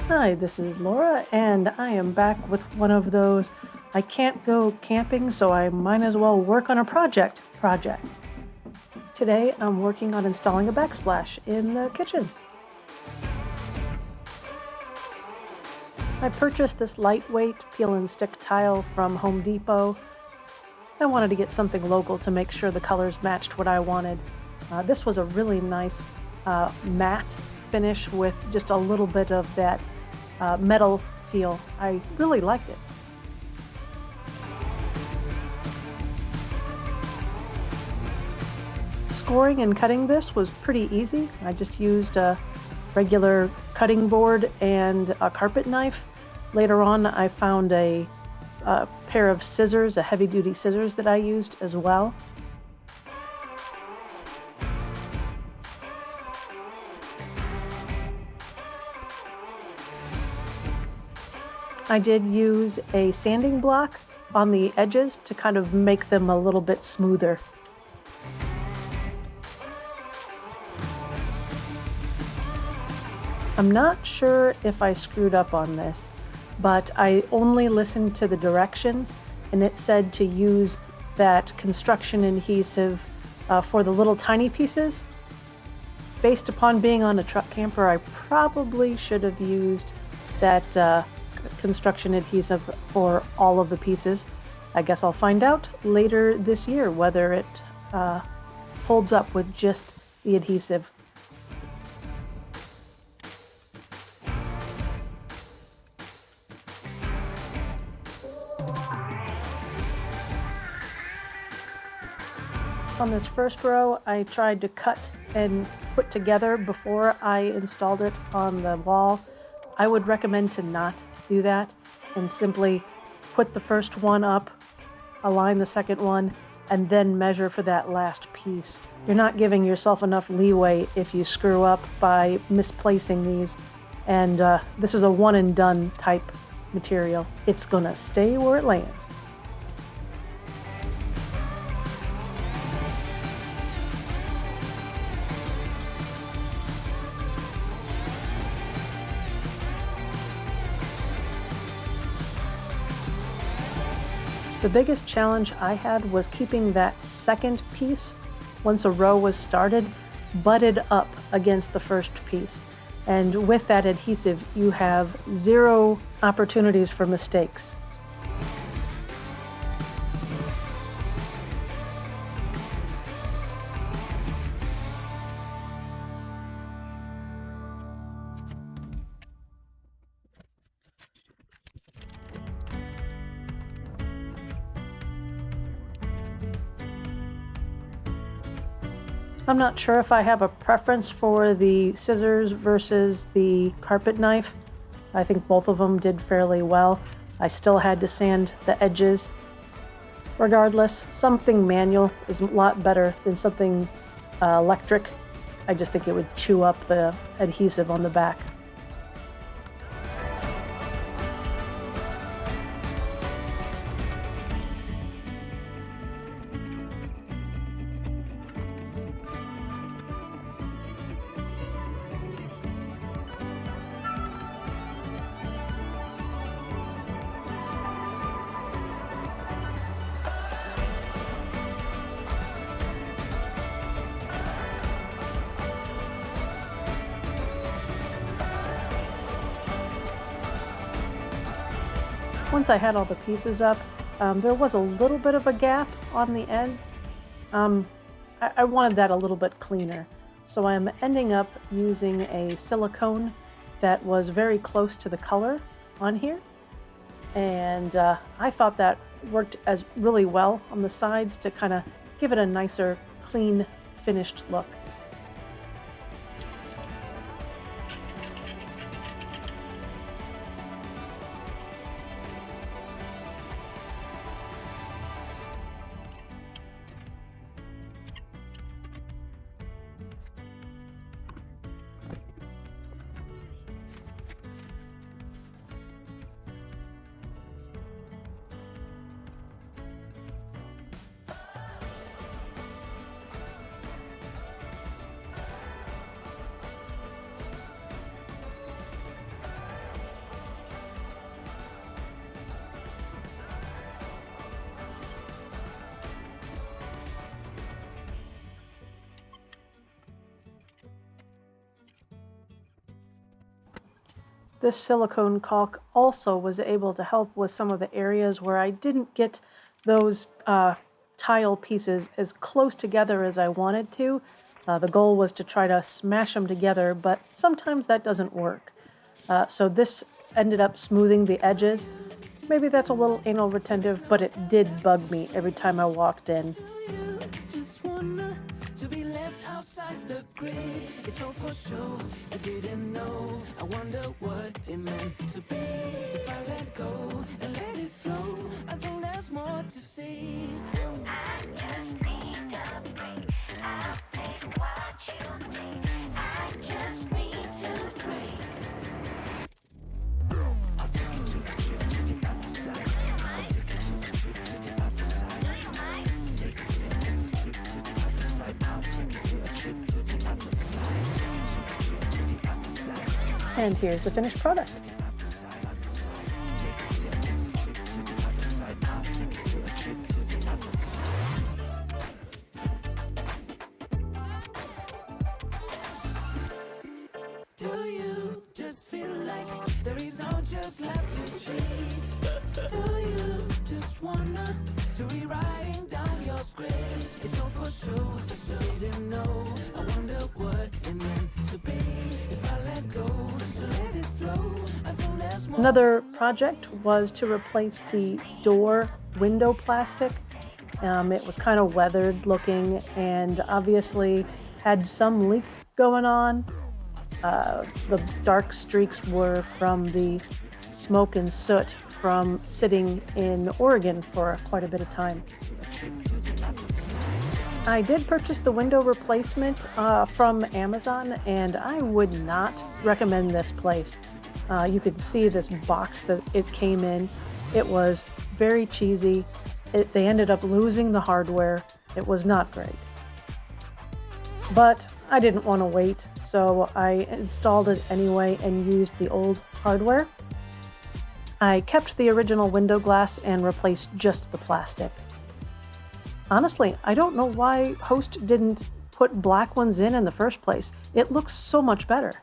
Hi, this is Laura, and I am back with one of those I can't go camping, so I might as well work on a project. Today, I'm working on installing a backsplash in the kitchen. I purchased this lightweight peel and stick tile from Home Depot. I wanted to get something local to make sure the colors matched what I wanted. This was a really nice matte finish with just a little bit of that metal feel. I really liked it. Scoring and cutting this was pretty easy. I just used a regular cutting board and a carpet knife. Later on, I found a pair of scissors, a heavy-duty scissors that I used as well. I did use a sanding block on the edges to kind of make them a little bit smoother. I'm not sure if I screwed up on this, but I only listened to the directions, and it said to use that construction adhesive for the little tiny pieces. Based upon being on a truck camper, I probably should have used that construction adhesive for all of the pieces. I guess I'll find out later this year whether it holds up with just the adhesive. On this first row, I tried to cut and put together before I installed it on the wall. I would recommend to not do that and simply put the first one up, align the second one, and then measure for that last piece. You're not giving yourself enough leeway if you screw up by misplacing these. And this is a one and done type material. It's gonna stay where it lands. The biggest challenge I had was keeping that second piece, once a row was started, butted up against the first piece. And with that adhesive, you have zero opportunities for mistakes. I'm not sure if I have a preference for the scissors versus the carpet knife. I think both of them did fairly well. I still had to sand the edges. Regardless, something manual is a lot better than something electric. I just think it would chew up the adhesive on the back. Once I had all the pieces up, there was a little bit of a gap on the ends. I wanted that a little bit cleaner. So I'm ending up using a silicone that was very close to the color on here. And I thought that worked as really well on the sides to kind of give it a nicer, clean, finished look. This silicone caulk also was able to help with some of the areas where I didn't get those tile pieces as close together as I wanted to. The goal was to try to smash them together, but sometimes that doesn't work. So this ended up smoothing the edges. Maybe that's a little anal retentive, but it did bug me every time I walked in. To be left outside the grid, it's all for sure. I didn't know, I wonder what it meant to be. If I let go and let it flow, I think there's more to see. I just need a break. I'll take what you take. I just need to break. I'll take you to the trip to the other side. I'll take you to the trip to the other side. Take a step to the trip to the other side. I'll take you to a trip to the other side. And here's the finished product. Do you just feel like there is no just left to see? Do you just wanna to rewriting down your script? It's all for sure, for sure. Didn't know, I wonder what it meant to be. If I let go, so let it flow. I think there's more. Another project was to replace the door window plastic. It was kind of weathered looking and obviously had some leak going on. The dark streaks were from the smoke and soot from sitting in Oregon for quite a bit of time. I did purchase the window replacement from Amazon, and I would not recommend this place. You could see this box that it came in. It was very cheesy. They ended up losing the hardware. It was not great. But I didn't want to wait, so I installed it anyway and used the old hardware. I kept the original window glass and replaced just the plastic. Honestly, I don't know why Host didn't put black ones in the first place. It looks so much better.